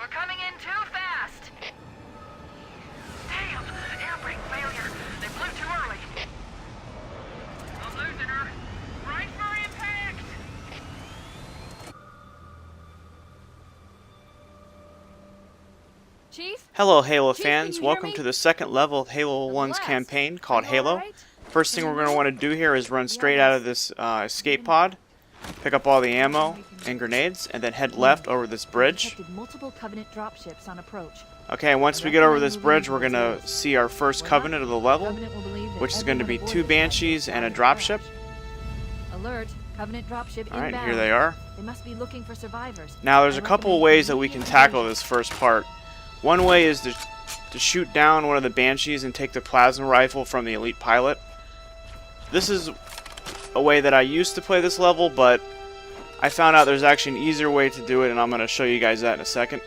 We're coming in too fast. Damn, air brake failure. They flew too early. I'm losing her. Right for impact. Chief? Hello Halo Chief, fans, can you hear welcome me? to the second level of Halo The 1's blast. campaign called Are you Halo. alright? First thing we're going to want to do here is run straight out of this escape pod, pick up all the ammo and grenades, and then head left over this bridge. Detected multiple Covenant dropships on approach. Okay, and once we get over this bridge, we're going to see our first Covenant of the level, Covenant will believe that which is going to be everyone 2 aboard Banshees and a dropship. Alert, Covenant dropship inbound. Alright, here they are. They must be looking for survivors. Now there's I a couple of recommend ways that we can immediate tackle evasion. this first part. One way is to shoot down one of the Banshees and take the plasma rifle from the elite pilot. This is a way that I used to play this level, but I found out there's actually an easier way to do it, and I'm going to show you guys that in a second.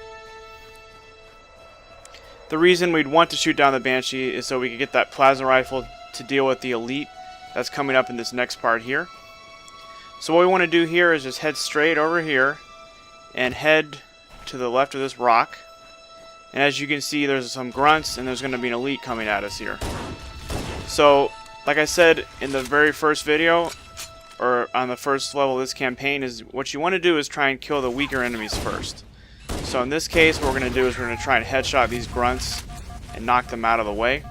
The reason we'd want to shoot down the Banshee is so we could get that plasma rifle to deal with the elite that's coming up in this next part here. So what we want to do here is just head straight over here and head to the left of this rock. And as you can see, there's some grunts and there's going to be an elite coming at us here. So, like I said in the very first video, or on the first level of this campaign, is what you want to do is try and kill the weaker enemies first. So in this case, what we're going to do is we're going to try and headshot these grunts and knock them out of the way.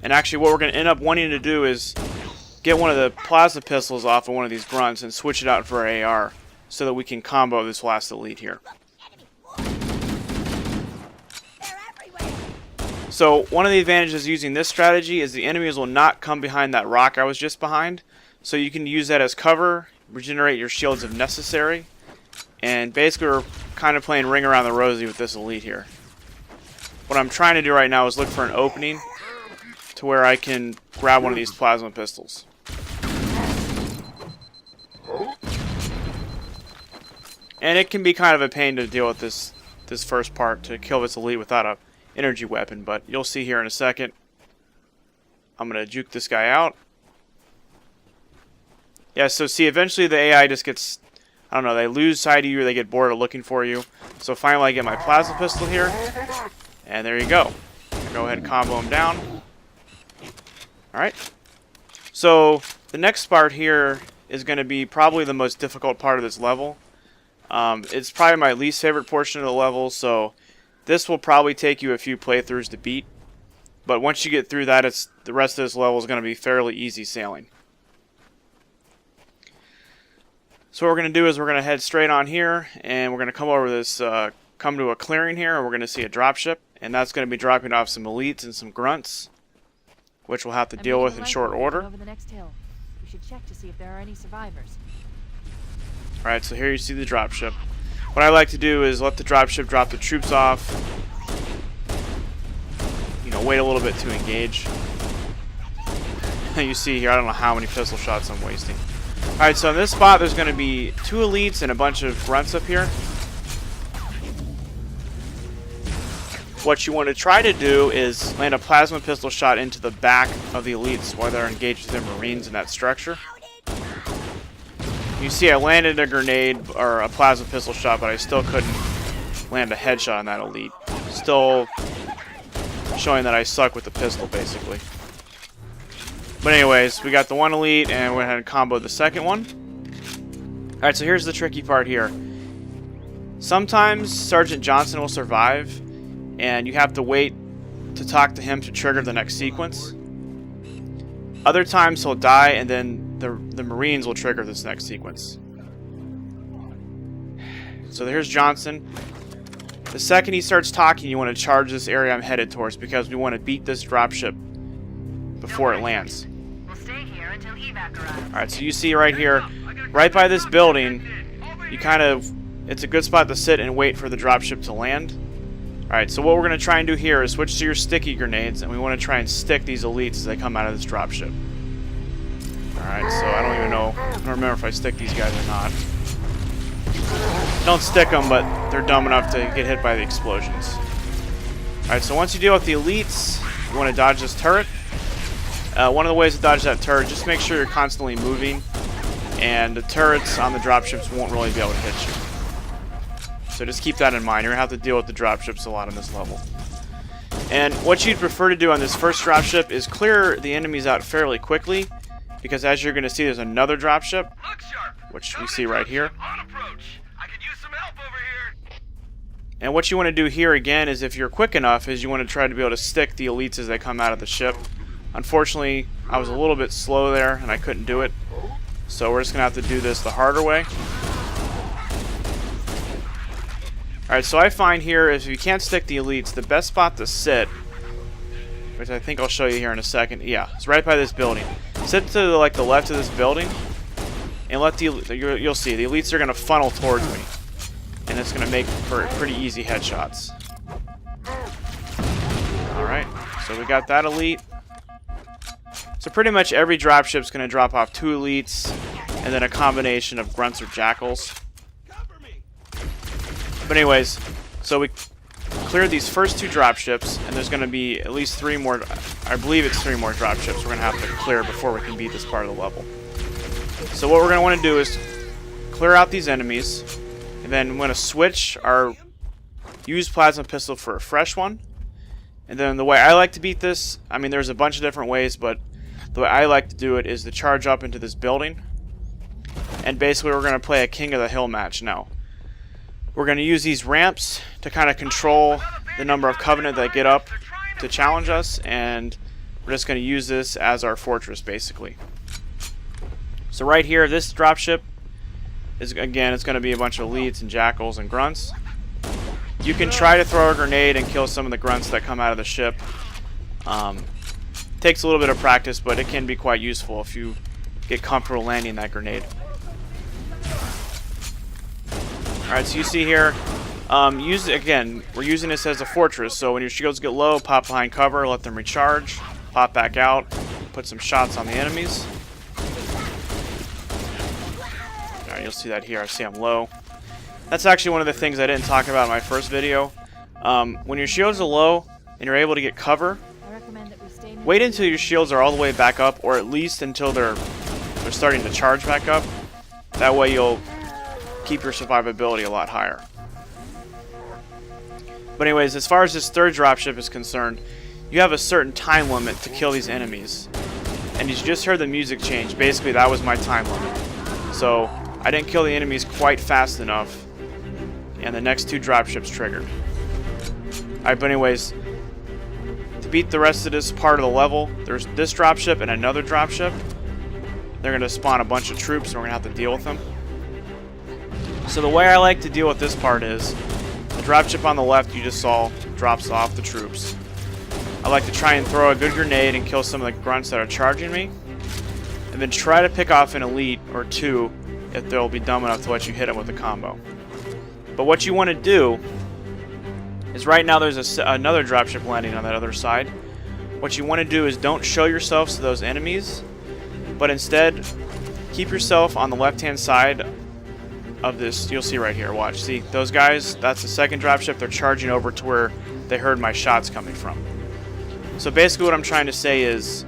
And actually what we're going to end up wanting to do is get one of the plasma pistols off of one of these grunts and switch it out for our AR so that we can combo this last elite here. So one of the advantages using this strategy is the enemies will not come behind that rock I was just behind. So you can use that as cover, regenerate your shields if necessary. And basically we're kind of playing ring around the rosy with this elite here. What I'm trying to do right now is look for an opening to where I can grab one of these plasma pistols. And it can be kind of a pain to deal with this first part, to kill this elite without a energy weapon, but you'll see here in a second. I'm going to juke this guy out. Yeah, so see, eventually the AI just gets, I don't know, they lose sight of you or they get bored of looking for you. So finally I get my plasma pistol here, and there you go. Go ahead and combo him down. Alright. So the next part here is going to be probably the most difficult part of this level. It's probably my least favorite portion of the level, so this will probably take you a few playthroughs to beat, but once you get through that, the rest of this level is going to be fairly easy sailing. So what we're going to do is we're going to head straight on here, and we're going to come over this, come to a clearing here, and we're going to see a dropship, and that's going to be dropping off some elites and some grunts, which we'll have to deal with in short order. Over the next hill. We should check to see if there are any survivors. Alright, so here you see the dropship. What I like to do is let the dropship drop the troops off. You know, wait a little bit to engage. You see here, I don't know how many pistol shots I'm wasting. Alright, so in this spot there's going to be 2 elites and a bunch of grunts up here. What you want to try to do is land a plasma pistol shot into the back of the elites while they're engaged with their marines in that structure. You see I landed a grenade or a plasma pistol shot, but I still couldn't land a headshot on that elite. Still showing that I suck with the pistol, basically. But anyways, we got the one elite, and we went ahead and comboed the second one. Alright, so here's the tricky part here. Sometimes Sergeant Johnson will survive, and you have to wait to talk to him to trigger the next sequence. Other times he'll die, and then the Marines will trigger this next sequence. So here's Johnson. The second he starts talking, you want to charge this area I'm headed towards, because we want to beat this dropship before it lands. We'll stay here until evac arrives. Alright, so you see right here, right by this building, you kind of, it's a good spot to sit and wait for the dropship to land. Alright, so what we're going to try and do here is switch to your sticky grenades, and we want to try and stick these elites as they come out of this dropship. Alright, so I don't even know, I don't remember if I stick these guys or not. Don't stick them, but they're dumb enough to get hit by the explosions. Alright, so once you deal with the elites, you want to dodge this turret. One of the ways to dodge that turret, just make sure you're constantly moving, and the turrets on the dropships won't really be able to hit you. So just keep that in mind. You're going to have to deal with the dropships a lot on this level. And what you'd prefer to do on this first dropship is clear the enemies out fairly quickly, because as you're going to see, there's another dropship, which we see right here. And what you want to do here again is, if you're quick enough, is you want to try to be able to stick the elites as they come out of the ship. Unfortunately, I was a little bit slow there and I couldn't do it. So we're just going to have to do this the harder way. Alright, so I find here, if you can't stick the elites, the best spot to sit, which I think I'll show you here in a second, yeah, it's right by this building. Sit to the left of this building, and let you'll see, the elites are going to funnel towards me. And it's going to make for pretty easy headshots. Alright, so we got that elite. So pretty much every dropship's going to drop off 2 elites, and then a combination of grunts or jackals. But anyways, so we cleared these first 2 dropships, and there's going to be at least 3 more, I believe it's 3 more dropships we're going to have to clear before we can beat this part of the level. So what we're going to want to do is clear out these enemies, and then I'm going to switch our used plasma pistol for a fresh one. And then the way I like to beat this, I mean there's a bunch of different ways, but the way I like to do it is to charge up into this building. And basically we're going to play a King of the Hill match now. We're going to use these ramps to kind of control the number of Covenant that get up to challenge us, and we're just going to use this as our fortress basically. So right here, this dropship is, again, it's going to be a bunch of elites and jackals and grunts. You can try to throw a grenade and kill some of the grunts that come out of the ship. Takes a little bit of practice, but it can be quite useful if you get comfortable landing that grenade. Alright, so you see here, again, we're using this as a fortress, so when your shields get low, pop behind cover, let them recharge, pop back out, put some shots on the enemies. Alright, you'll see that here, I see I'm low. That's actually one of the things I didn't talk about in my first video. When your shields are low and you're able to get cover, wait until your shields are all the way back up, or at least until they're starting to charge back up. That way you'll keep your survivability a lot higher. But anyways, as far as this third dropship is concerned, you have a certain time limit to kill these enemies. And you just heard the music change. Basically, that was my time limit. So I didn't kill the enemies quite fast enough, and the next 2 dropships triggered. Alright, but anyways, to beat the rest of this part of the level, there's this dropship and another dropship. They're going to spawn a bunch of troops, and we're going to have to deal with them. So the way I like to deal with this part is, the dropship on the left you just saw drops off the troops. I like to try and throw a good grenade and kill some of the grunts that are charging me, and then try to pick off an elite or 2 if they'll be dumb enough to let you hit them with a combo. But what you want to do is, right now there's another dropship landing on that other side. What you want to do is don't show yourselves to those enemies, but instead keep yourself on the left-hand side of this. You'll see right here, watch, see those guys, that's the second dropship. They're charging over to where they heard my shots coming from. So basically what I'm trying to say is,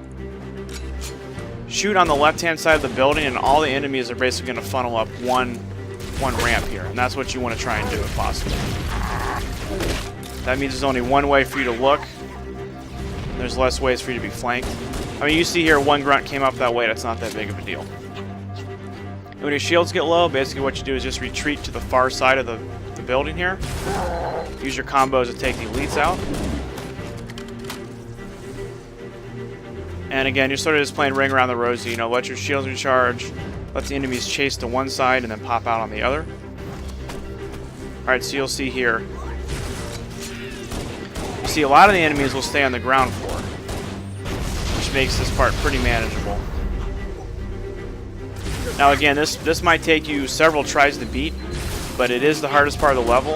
shoot on the left-hand side of the building, and all the enemies are basically going to funnel up one ramp here, and that's what you want to try and do if possible. That means there's only one way for you to look. There's less ways for you to be flanked. I mean, you see here, 1 grunt came up that way. That's not that big of a deal. And when your shields get low, basically what you do is just retreat to the far side of the building here. Use your combos to take the elites out. And again, you're sort of just playing Ring Around the Rosie. You know, let your shields recharge, let the enemies chase to one side, and then pop out on the other. Alright, so you'll see here. You see a lot of the enemies will stay on the ground floor, which makes this part pretty manageable. Now again, this might take you several tries to beat, but it is the hardest part of the level.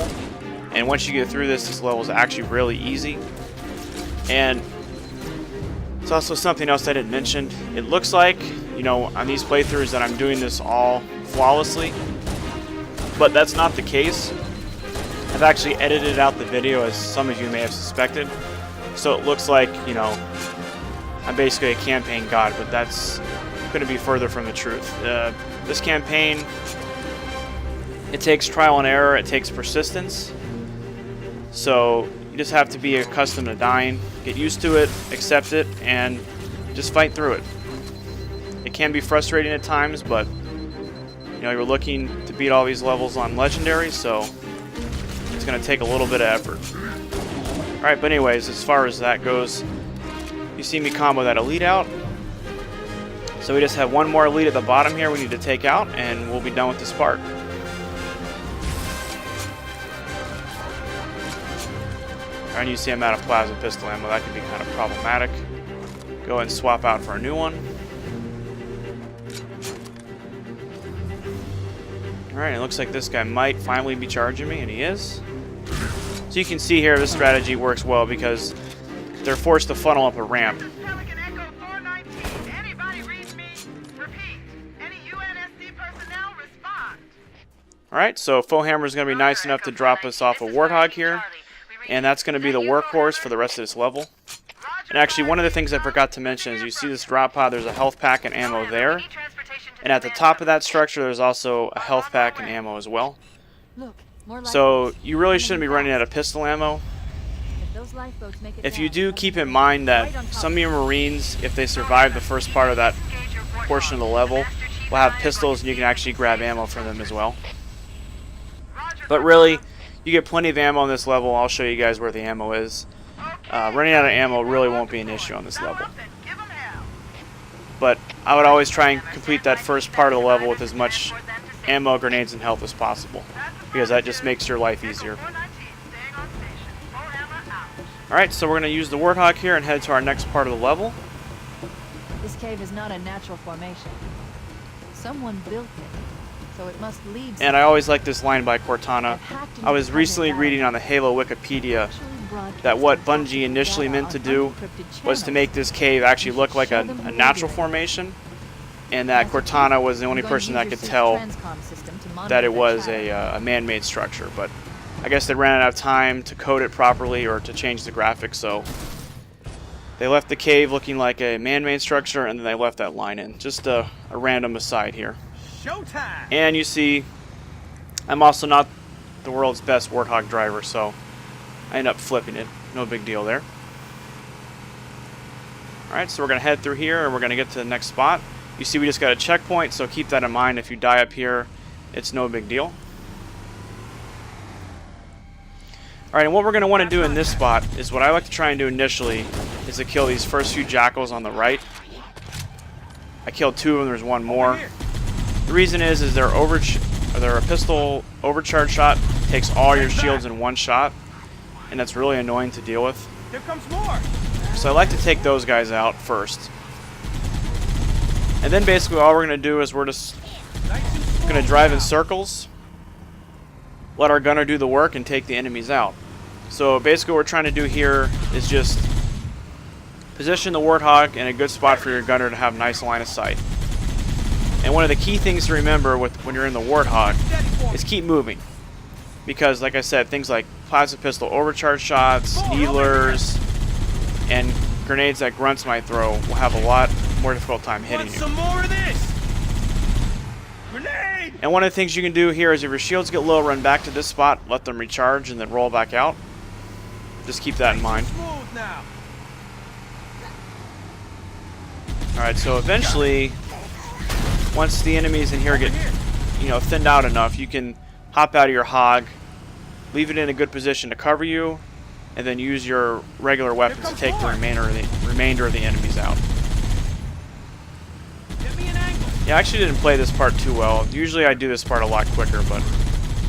And once you get through this level is actually really easy. And it's also something else I didn't mention. It looks like, you know, on these playthroughs that I'm doing this all flawlessly, but that's not the case. I've actually edited out the video, as some of you may have suspected. So it looks like, you know, I'm basically a campaign god, but that's going to be further from the truth. This campaign It takes trial and error, it takes persistence. So you just have to be accustomed to dying, get used to it, accept it, and just fight through it. It can be frustrating at times, but you know, you're looking to beat all these levels on Legendary, so it's going to take a little bit of effort. Alright, but anyways, as far as that goes, you see me combo that elite out. So we just have one more elite at the bottom here we need to take out, and we'll be done with this part. And you see I'm out of plasma pistol ammo. That can be kind of problematic. Go ahead and swap out for a new one. Alright, it looks like this guy might finally be charging me, and he is. So you can see here this strategy works well because they're forced to funnel up a ramp. Pelican Echo 419. Anybody read me? Repeat. Any UNSC personnel respond. Alright, so Foehammer's going to be nice enough to drop us off a Warthog here. And that's going to be the workhorse for the rest of this level. And actually, one of the things I forgot to mention is you see this drop pod, there's a health pack and ammo there. And at the top of that structure, there's also a health pack and ammo as well. Look, more So you really shouldn't be running out of pistol ammo. If you do, keep in mind that some of your Marines, if they survive the first part of that portion of the level, will have pistols and you can actually grab ammo from them as well. But really, you get plenty of ammo on this level. I'll show you guys where the ammo is. Running out of ammo really won't be an issue on this level. But I would always try and complete that first part of the level with as much ammo, grenades, and health as possible, because that just makes your life easier. Alright, so we're going to use the Warthog here and head to our next part of the level. This cave is not a natural formation. Someone built it, so it must lead. And I always like this line by Cortana. I was recently reading on the Halo Wikipedia that what Bungie initially meant to do was to make this cave actually look like a natural formation, and that Cortana was the only person that could tell that it was a man-made structure. But I guess they ran out of time to code it properly or to change the graphics, so they left the cave looking like a man-made structure, and then they left that line in. Just a random aside here. Showtime! And you see, I'm also not the world's best Warthog driver, so I end up flipping it. No big deal there. Alright, so we're going to head through here, and we're going to get to the next spot. You see we just got a checkpoint, so keep that in mind. If you die up here, it's no big deal. Alright, and what we're going to want to do in this spot is what I like to try and do initially is to kill these first few jackals on the right. I killed two of them, there's one more. The reason is they're a pistol overcharge shot, takes all your shields in one shot, and that's really annoying to deal with. Here comes more! So I like to take those guys out first. And then basically all we're going to do is we're just going to drive in circles, let our gunner do the work, and take the enemies out. So basically what we're trying to do here is just position the Warthog in a good spot for your gunner to have nice line of sight. And one of the key things to remember when you're in the Warthog is keep moving. Because like I said, things like plasma pistol overcharge shots, needlers, and grenades that grunts might throw will have a lot more difficult time hitting you. Some more of this! Grenade! And one of the things you can do here is if your shields get low, run back to this spot, let them recharge, and then roll back out. Just keep that in mind. Smooth now. Alright, so eventually, once the enemies in here get, thinned out enough, you can hop out of your hog, leave it in a good position to cover you, and then use your regular weapons to take the remainder of the enemies out. Get me an angle. Yeah, I actually didn't play this part too well. Usually I do this part a lot quicker, but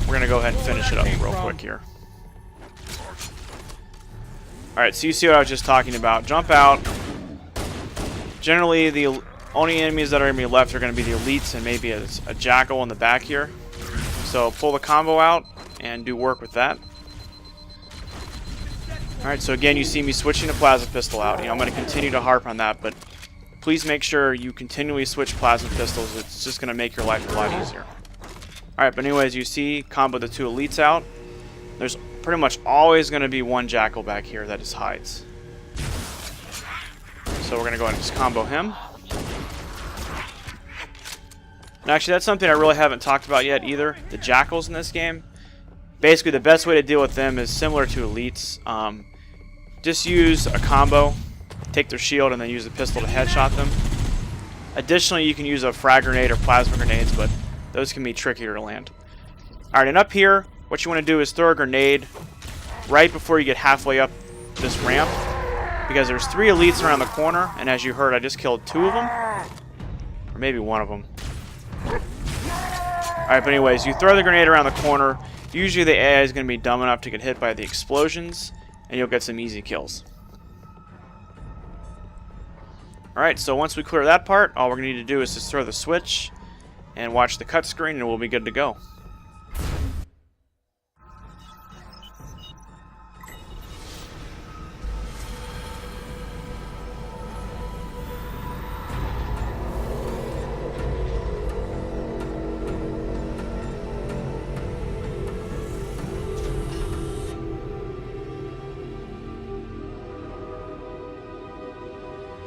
we're going to go ahead and finish it up real quick here. Alright, so you see what I was just talking about. Jump out. Generally, the only enemies that are going to be left are going to be the elites and maybe a jackal in the back here. So pull the combo out and do work with that. Alright, so again, you see me switching the plasma pistol out. I'm going to continue to harp on that, but please make sure you continually switch plasma pistols. It's just going to make your life a lot easier. Alright, but anyways, you see, combo the two elites out. There's pretty much always going to be one jackal back here that just hides. So we're going to go ahead and just combo him. And actually, that's something I really haven't talked about yet either. The jackals in this game. Basically, the best way to deal with them is similar to elites. Just use a combo, take their shield, and then use a pistol to headshot them. Additionally, you can use a frag grenade or plasma grenades, but those can be trickier to land. Alright, and up here, what you want to do is throw a grenade right before you get halfway up this ramp, because there's 3 elites around the corner, and as you heard, I just killed 2 of them. Or maybe 1 of them. Alright, but anyways, you throw the grenade around the corner. Usually the AI is going to be dumb enough to get hit by the explosions, and you'll get some easy kills. Alright, so once we clear that part, all we're going to need to do is just throw the switch and watch the cut screen, and we'll be good to go.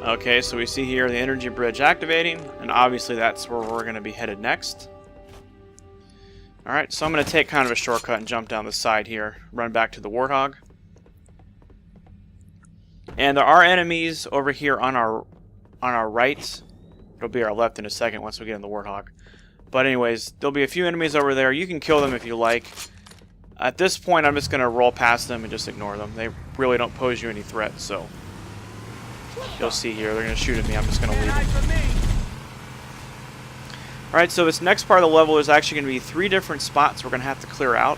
Okay, so we see here the energy bridge activating, and obviously that's where we're going to be headed next. Alright, so I'm going to take kind of a shortcut and jump down the side here, run back to the Warthog. And there are enemies over here on our right. It'll be our left in a second once we get in the Warthog. But anyways, there'll be a few enemies over there. You can kill them if you like. At this point, I'm just going to roll past them and just ignore them. They really don't pose you any threat, so... You'll see here, they're going to shoot at me, I'm just going to leave them. Alright, so this next part of the level is actually going to be 3 different spots we're going to have to clear out.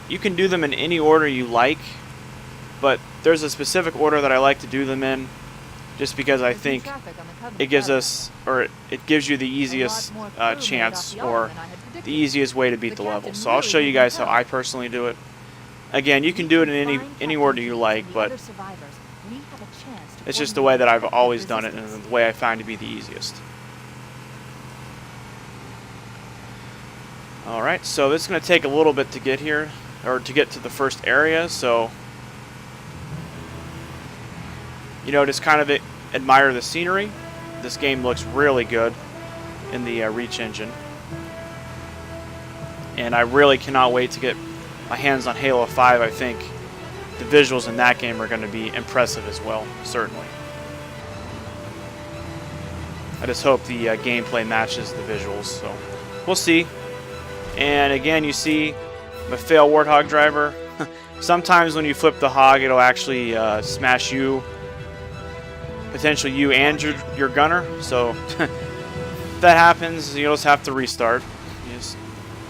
You can do them in any order you like, but there's a specific order that I like to do them in, just because I think it gives us, or it gives you the easiest chance, or the easiest way to beat the level. So I'll show you guys how I personally do it. Again, you can do it in any order you like, but it's just the way that I've always done it, and the way I find to be the easiest. Alright, so this is going to take a little bit to get here, or to get to the first area, so just kind of admire the scenery. This game looks really good in the Reach engine, and I really cannot wait to get my hands on Halo 5. I think the visuals in that game are going to be impressive as well, certainly. I just hope the gameplay matches the visuals, so we'll see. And again, you see my fail Warthog driver. Sometimes when you flip the hog, it'll actually smash you, potentially you and your gunner. So if that happens, you'll just have to restart. You just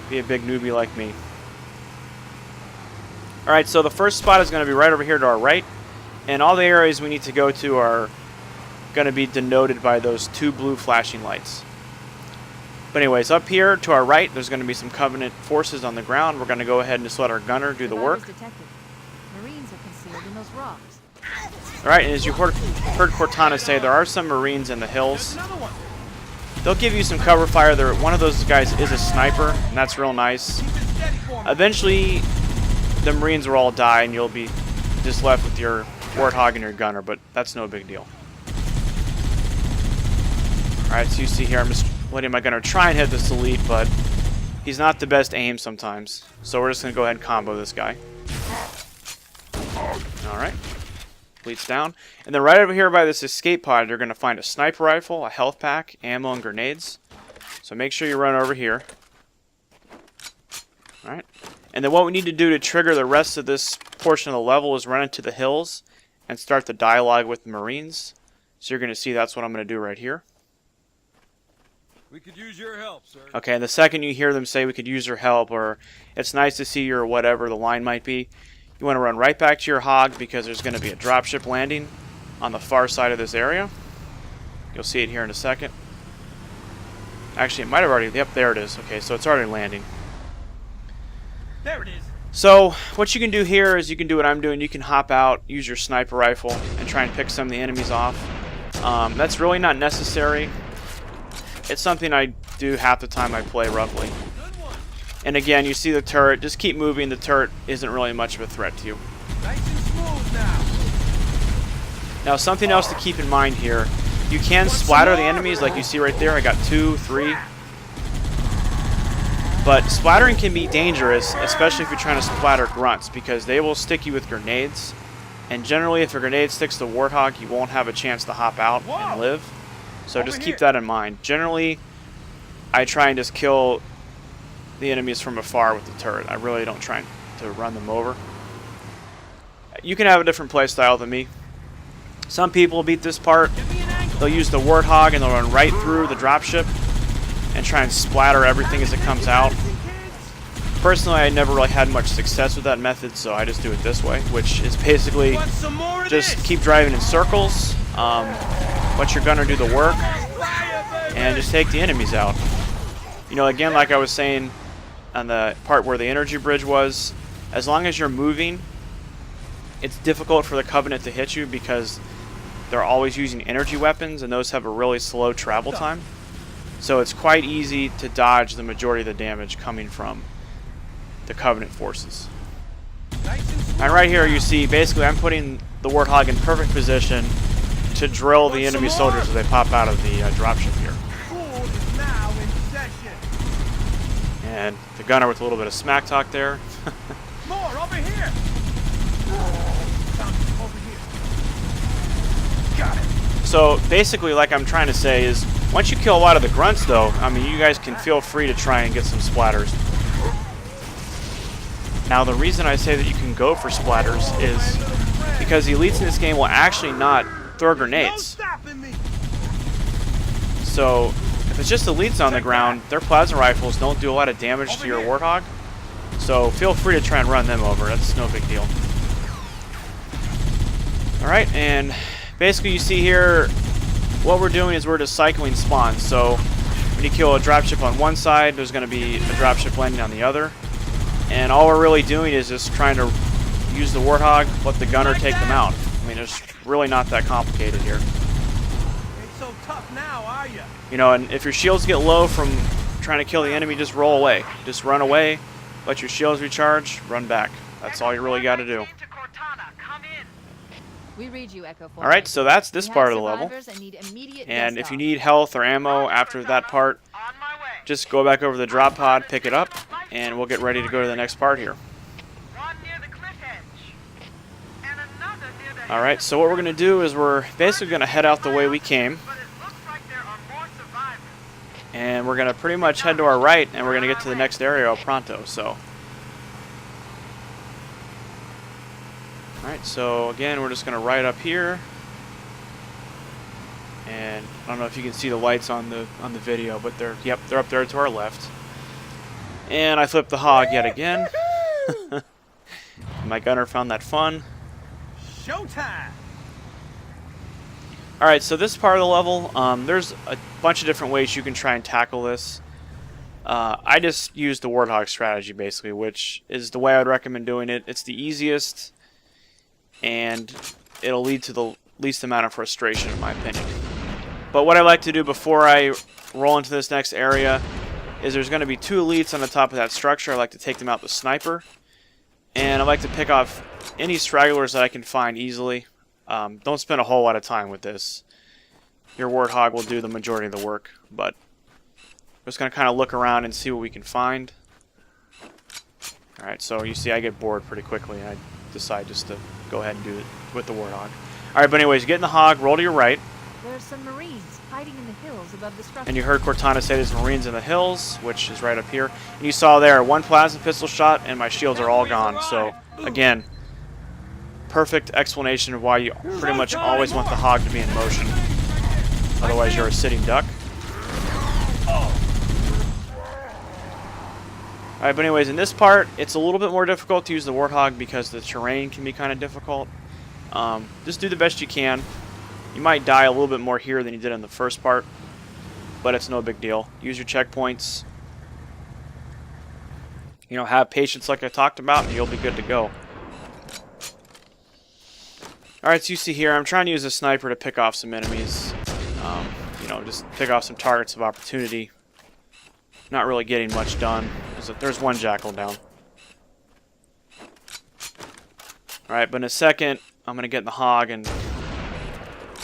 be a big newbie like me. Alright, so the first spot is going to be right over here to our right, and all the areas we need to go to are going to be denoted by those 2 blue flashing lights. But anyways, up here to our right, there's going to be some Covenant forces on the ground. We're going to go ahead and just let our gunner do the work. Marines are concealed in those rocks. Alright, and as you heard Cortana say, there are some Marines in the hills. They'll give you some cover fire. One of those guys is a sniper, and that's real nice. Eventually, the Marines will all die, and you'll be just left with your Warthog and your gunner, but that's no big deal. Alright, so you see here, I'm just letting my gunner try and hit this elite, but he's not the best aim sometimes. So we're just going to go ahead and combo this guy. Alright. Elite's down. And then right over here by this escape pod, you're going to find a sniper rifle, a health pack, ammo, and grenades. So make sure you run over here. Alright. And then what we need to do to trigger the rest of this portion of the level is run into the hills and start the dialogue with the Marines. So you're going to see that's what I'm going to do right here. We could use your help, sir. Okay, and the second you hear them say we could use your help, or it's nice to see you, or whatever the line might be, you want to run right back to your hog, because there's going to be a dropship landing on the far side of this area. You'll see it here in a second. Actually, it might have already... Yep, there it is. Okay, so it's already landing. There it is. So, what you can do here is you can do what I'm doing. You can hop out, use your sniper rifle, and try and pick some of the enemies off. That's really not necessary. It's something I do half the time I play, roughly. And again, you see the turret. Just keep moving. The turret isn't really much of a threat to you. Nice and smooth now. Now, something else to keep in mind here You can splatter the enemies like you see right there. I got 2, 3. But splattering can be dangerous, especially if you're trying to splatter grunts, because they will stick you with grenades. And generally, if a grenade sticks to Warthog, you won't have a chance to hop out and live. So just keep that in mind. Generally, I try and just kill the enemies from afar with the turret. I really don't try to run them over. You can have a different play style than me. Some people beat this part. They'll use the Warthog and they'll run right through the dropship and try and splatter everything as it comes out. Personally, I never really had much success with that method, so I just do it this way, which is basically just keep driving in circles, let your gunner do the work, and just take the enemies out. You know, again, like I was saying on the part where the energy bridge was, as long as you're moving, it's difficult for the Covenant to hit you because they're always using energy weapons, and those have a really slow travel time. So it's quite easy to dodge the majority of the damage coming from the Covenant forces. And right here you see, basically I'm putting the Warthog in perfect position to drill the enemy soldiers as they pop out of the dropship here. And the gunner with a little bit of smack talk there. More over here. Got it. So basically, like I'm trying to say is, once you kill a lot of the grunts though, I mean, you guys can feel free to try and get some splatters. Now the reason I say that you can go for splatters is because the elites in this game will actually not throw grenades. So if it's just elites on the ground, their plasma rifles don't do a lot of damage to your Warthog. So feel free to try and run them over. That's no big deal. Alright, and basically you see here, what we're doing is we're just cycling spawns. So when you kill a dropship on one side, there's going to be a dropship landing on the other. And all we're really doing is just trying to use the Warthog, let the gunner take them out. I mean, it's really not that complicated here. Ain't so tough now, are you? You know, and if your shields get low from trying to kill the enemy, just roll away. Just run away, let your shields recharge, run back. That's all you really got to do. We read you, Echo 4. Alright, so that's this part of the level. And if you need health or ammo after that part, just go back over to the drop pod, pick it up, and we'll get ready to go to the next part here. Alright, so what we're going to do is we're basically going to head out the way we came. And we're going to pretty much head to our right, and we're going to get to the next area pronto, so. Alright, so again, we're just going to ride up here. And I don't know if you can see the lights on the video, but they're up there to our left. And I flipped the hog yet again. My gunner found that fun. Showtime. Alright, so this part of the level, there's a bunch of different ways you can try and tackle this. I just used the Warthog strategy, basically, which is the way I would recommend doing it. It's the easiest, and it'll lead to the least amount of frustration, in my opinion. But what I like to do before I roll into this next area is there's going to be 2 elites on the top of that structure. I like to take them out with sniper. And I like to pick off any stragglers that I can find easily. Don't spend a whole lot of time with this. Your Warthog will do the majority of the work. But I'm just going to kind of look around and see what we can find. Alright, so you see I get bored pretty quickly, and I decide just to go ahead and do it with the Warthog. Alright, but anyways, get in the hog, roll to your right. There's some Marines hiding in the hills above the structure. And you heard Cortana say there's Marines in the hills, which is right up here. And you saw there, 1 plasma pistol shot, and my shields are all gone. So, again, perfect explanation of why you pretty much always want the hog to be in motion. Otherwise, you're a sitting duck. Alright, but anyways, in this part, it's a little bit more difficult to use the Warthog because the terrain can be kind of difficult. Just do the best you can. You might die a little bit more here than you did in the first part, but it's no big deal. Use your checkpoints. You know, have patience like I talked about, and you'll be good to go. Alright, so you see here, I'm trying to use a sniper to pick off some enemies. You know, just pick off some targets of opportunity. Not really getting much done. There's 1 jackal down. Alright, but in a second, I'm going to get in the hog and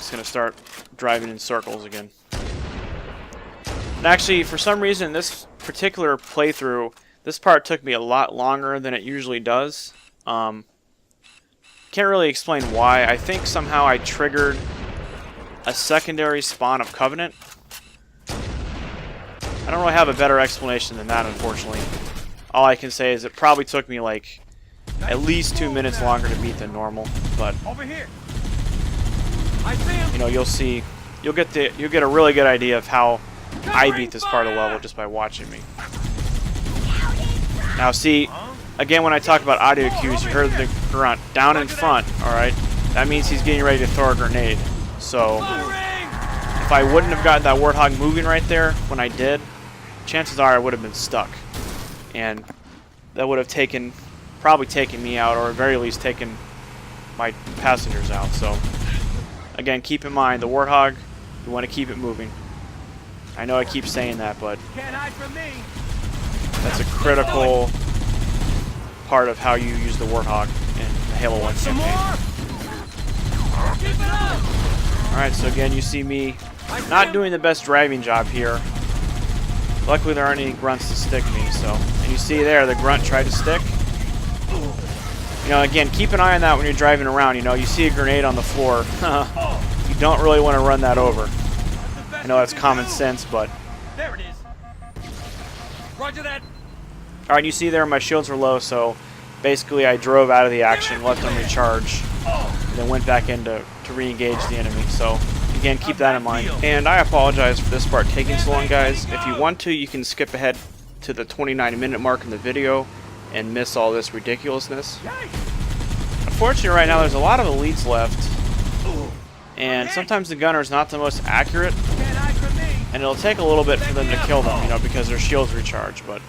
It's going to start driving in circles again. And actually, for some reason, this particular playthrough, this part took me a lot longer than it usually does. Can't really explain why. I think somehow I triggered a secondary spawn of Covenant. I don't really have a better explanation than that, unfortunately. All I can say is it probably took me like at least 2 minutes longer to beat than normal, but Over here. I see him. you know, you'll see, you'll get a really good idea of how I beat this part of the level just by watching me. Now see, again, when I talk about audio cues, you heard the grunt down in front, alright? That means he's getting ready to throw a grenade. So, if I wouldn't have gotten that Warthog moving right there when I did, chances are I would have been stuck. And that would have probably taken me out, or at very least taken my passengers out. So, again, keep in mind, the Warthog, you want to keep it moving. I know I keep saying that, but Can't hide from me. that's a critical part of how you use the Warthog in the Halo 1 Some campaign. more. Keep it up. Alright, so again, you see me not doing the best driving job here. Luckily, there aren't any grunts to stick me, so. And you see there, the grunt tried to stick. You know, again, keep an eye on that when you're driving around. You know, you see a grenade on the floor. You don't really want to run that over. I know that's common sense, but... There it is. Roger that. Alright, you see there my shields were low, so basically I drove out of the action, let them recharge, and then went back in to re-engage the enemy. So, again, keep that in mind. And I apologize for this part taking so long, guys. If you want to, you can skip ahead to the 29-minute mark in the video and miss all this ridiculousness. Unfortunately, right now there's a lot of elites left, and sometimes the gunner's not the most accurate, Can't hide from me. and it'll take a little bit for them to kill them, you know, because their shields recharge, but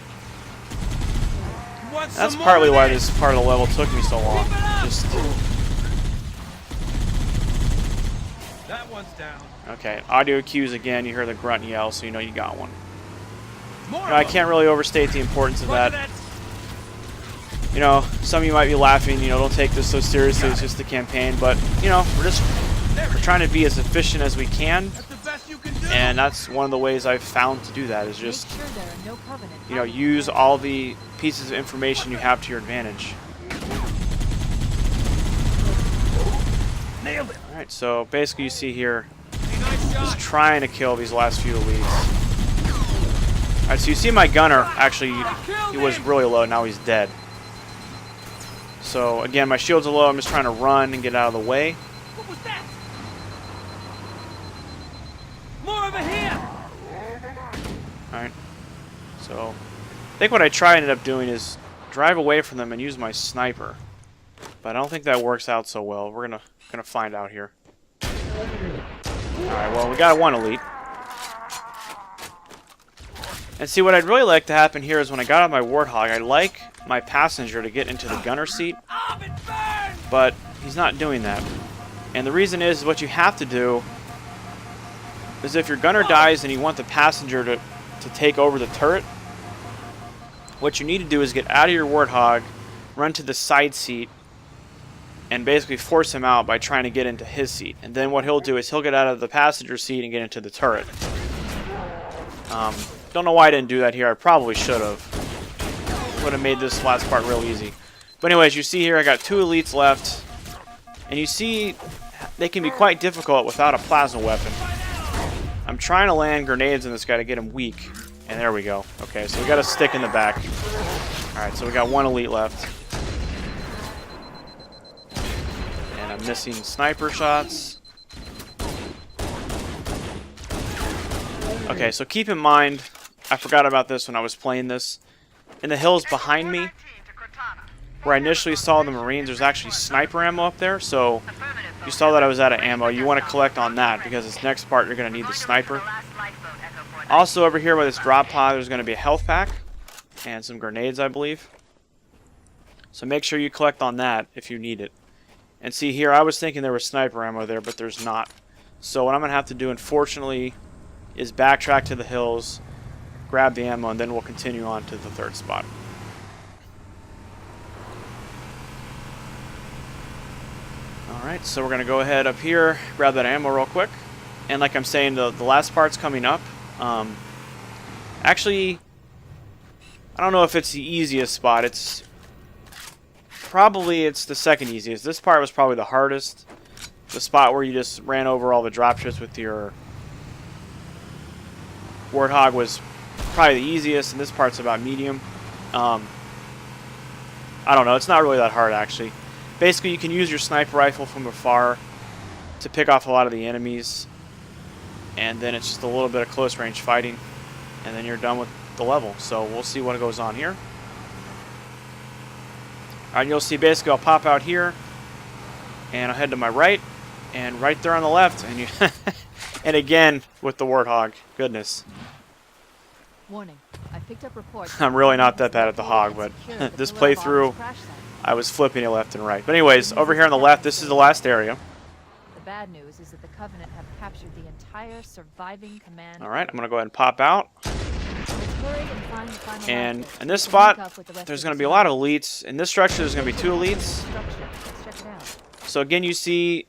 Want that's some partly more why of this part of the level took me so long. Just That one's down. okay, audio cues again, you hear the grunt and yell, so you know you got one. More You know, I can't really overstate the importance of that. You know, some of you might be laughing, you know, don't take this so seriously, it's just a campaign, but, you know, we're trying to be as efficient as we can, That's the best you can do. and that's one of the ways I've found to do that, is just, Make sure there are no Covenant. you know, use all the pieces of information you have to your advantage. Nailed it. Alright, so basically you see here, Nice shot. just trying to kill these last few elites. Alright, so you see my gunner, actually, he was really low, now he's dead. So, again, my shields are low, I'm just trying to run and get out of the way. What was that? More over here. Alright, so, I think what I try and end up doing is drive away from them and use my sniper. But I don't think that works out so well. We're gonna find out here. Alright, well, we got one elite. And see, what I'd really like to happen here is when I got on my Warthog, I'd like my passenger to get into the gunner seat, Oh, it burns. but he's not doing that. And the reason is what you have to do is if your gunner dies and you want the passenger to take over the turret, what you need to do is get out of your Warthog, run to the side seat, and basically force him out by trying to get into his seat. And then what he'll do is he'll get out of the passenger seat and get into the turret. Don't know why I didn't do that here. I probably should have. Would have made this last part real easy. But anyways, you see here I got 2 elites left. And you see they can be quite difficult without a plasma weapon. I'm trying to land grenades on this guy to get him weak. And there we go. Okay, so we got a stick in the back. Alright, so we got 1 elite left. And I'm missing sniper shots. Okay, so keep in mind, I forgot about this when I was playing this. In the hills behind me, where I initially saw the Marines, there's actually sniper ammo up there, so you saw that I was out of ammo. You want to collect on that, because this next part you're going to need the sniper. Also over here by this drop pod, there's going to be a health pack, and some grenades, I believe. So make sure you collect on that if you need it. And see here, I was thinking there was sniper ammo there, but there's not. So what I'm going to have to do, unfortunately, is backtrack to the hills, grab the ammo, and then we'll continue on to the 3rd spot. Alright, so we're going to go ahead up here, grab that ammo real quick. And like I'm saying, the last part's coming up. Actually, I don't know if it's the easiest spot. It's the second easiest. This part was probably the hardest. The spot where you just ran over all the dropships with your Warthog was probably the easiest, and this part's about medium. I don't know. It's not really that hard, actually. Basically, you can use your sniper rifle from afar to pick off a lot of the enemies, and then it's just a little bit of close range fighting, and then you're done with the level. So we'll see what goes on here. Alright, you'll see basically I'll pop out here, and I'll head to my right, and right there on the left, and you and again with the Warthog. Goodness. Warning. I picked up reports. I'm really not that bad at the hog, but this playthrough I was flipping it left and right. But anyways, over here on the left, this is the last area. The bad news is that the Covenant have captured the entire surviving command. Alright, I'm going to go ahead and pop out. Let's hurry and find the final And outfit. in this We'll spot, link up with the rest there's of going to the be a lot of squad. elites. In this structure, there's going to be 2 elites. Structure. Let's check it out. So again, you see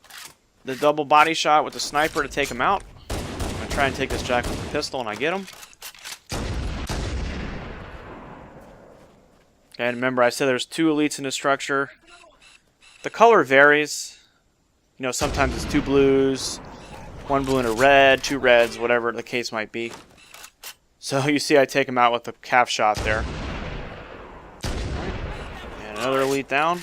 the double body shot with the sniper to take him out. I'm going to try and take this jack with the pistol, and I get him. And remember, I said there's 2 elites in this structure. The color varies. You know, sometimes it's 2 blues, 1 blue and a red, 2 reds, whatever the case might be. So you see I take him out with the calf shot there. And another elite down.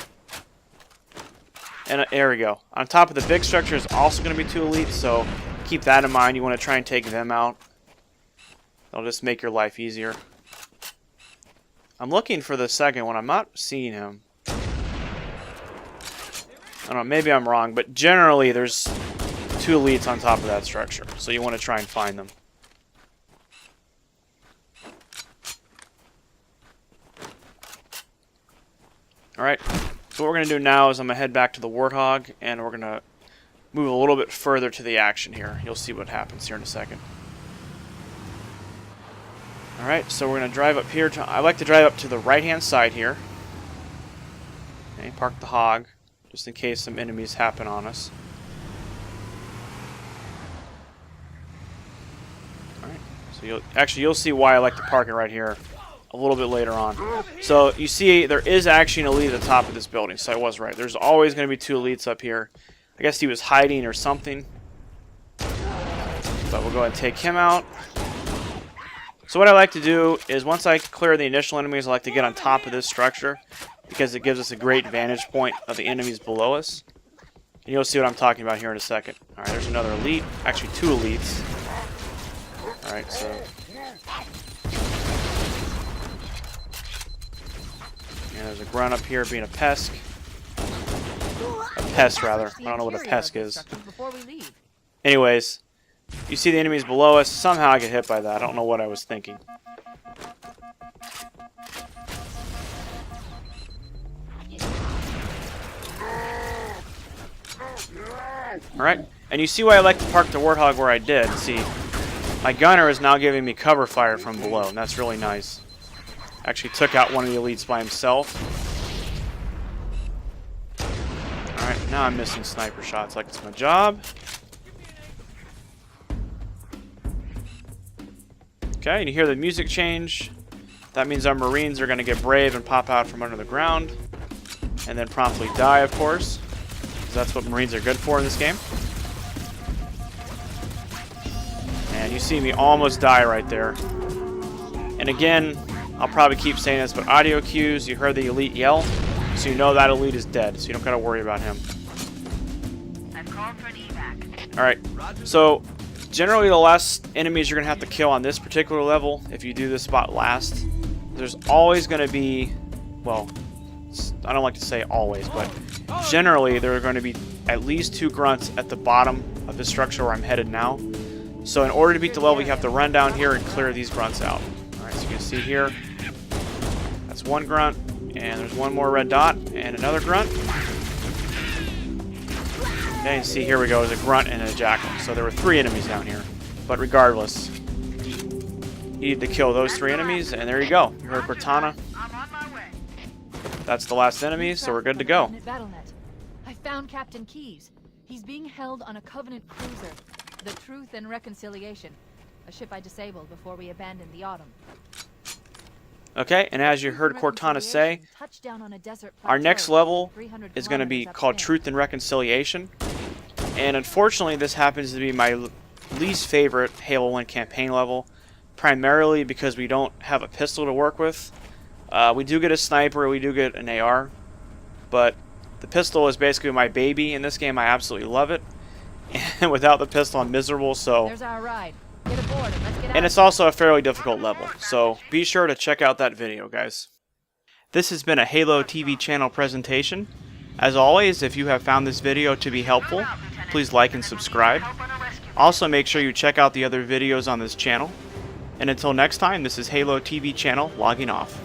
And there we go. On top of the big structure is also going to be 2 elites, so keep that in mind. You want to try and take them out. They'll just make your life easier. I'm looking for the second one. I'm not seeing him. I don't know, maybe I'm wrong, but generally there's 2 elites on top of that structure, so you want to try and find them. Alright, so what we're going to do now is I'm going to head back to the Warthog, and we're going to move a little bit further to the action here. You'll see what happens here in a second. Alright, so we're going to drive up here. I like to drive up to the right-hand side here. Okay, park the hog, just in case some enemies happen on us. Alright, so you'll see why I like to park it right here a little bit later on. So you see there is actually an elite at the top of this building, so I was right. There's always going to be 2 elites up here. I guess he was hiding or something. But we'll go ahead and take him out. So what I like to do is once I clear the initial enemies, I like to get on top of this structure because it gives us a great vantage point of the enemies below us. And you'll see what I'm talking about here in a second. Alright, there's another elite. Actually, 2 elites. Alright, so... And there's a grunt up here being a pest. A pest, rather. I don't know what a pest is. Anyways, you see the enemies below us. Somehow I get hit by that. I don't know what I was thinking. Alright, and you see why I like to park the Warthog where I did. See, my gunner is now giving me cover fire from below, and that's really nice. Actually took out one of the elites by himself. Alright, now I'm missing sniper shots like it's my job. Okay, and you hear the music change. That means our Marines are going to get brave and pop out from under the ground. And then promptly die, of course. Because that's what Marines are good for in this game. And you see me almost die right there. And again, I'll probably keep saying this, but audio cues, you heard the elite yell. So you know that elite is dead, so you don't got to worry about him. I've called for an evac. Alright, so... generally, the last enemies you're going to have to kill on this particular level, if you do this spot last, there's always going to be, well, I don't like to say always, but generally there are going to be at least 2 grunts at the bottom of the structure where I'm headed now. So in order to beat the level, you have to run down here and clear these grunts out. Alright, so you can see here, that's 1 grunt, and there's 1 more red dot, and another grunt. Okay, and see, here we go, there's a grunt and a jackal. So there were 3 enemies down here. But regardless, you need to kill those 3 enemies, and there you go. You heard Cortana. I'm on my way. That's the last enemy, so we're good to go. I found Captain Keyes. He's being held on a Covenant cruiser, the Truth and Reconciliation, a ship I disabled before we abandoned the Autumn. Okay, and as you heard Cortana say, our next level is going to be called Truth and Reconciliation. And unfortunately, this happens to be my least favorite Halo 1 campaign level, primarily because we don't have a pistol to work with. We do get a sniper, we do get an AR, but the pistol is basically my baby in this game. I absolutely love it. And without the pistol, I'm miserable, so... There's our ride. Get aboard and let's get out. And it's also a fairly difficult level, so be sure to check out that video, guys. This has been a Halo TV channel presentation. As always, if you have found this video to be helpful, please like and subscribe. Also, make sure you check out the other videos on this channel. And until next time, this is Halo TV channel logging off.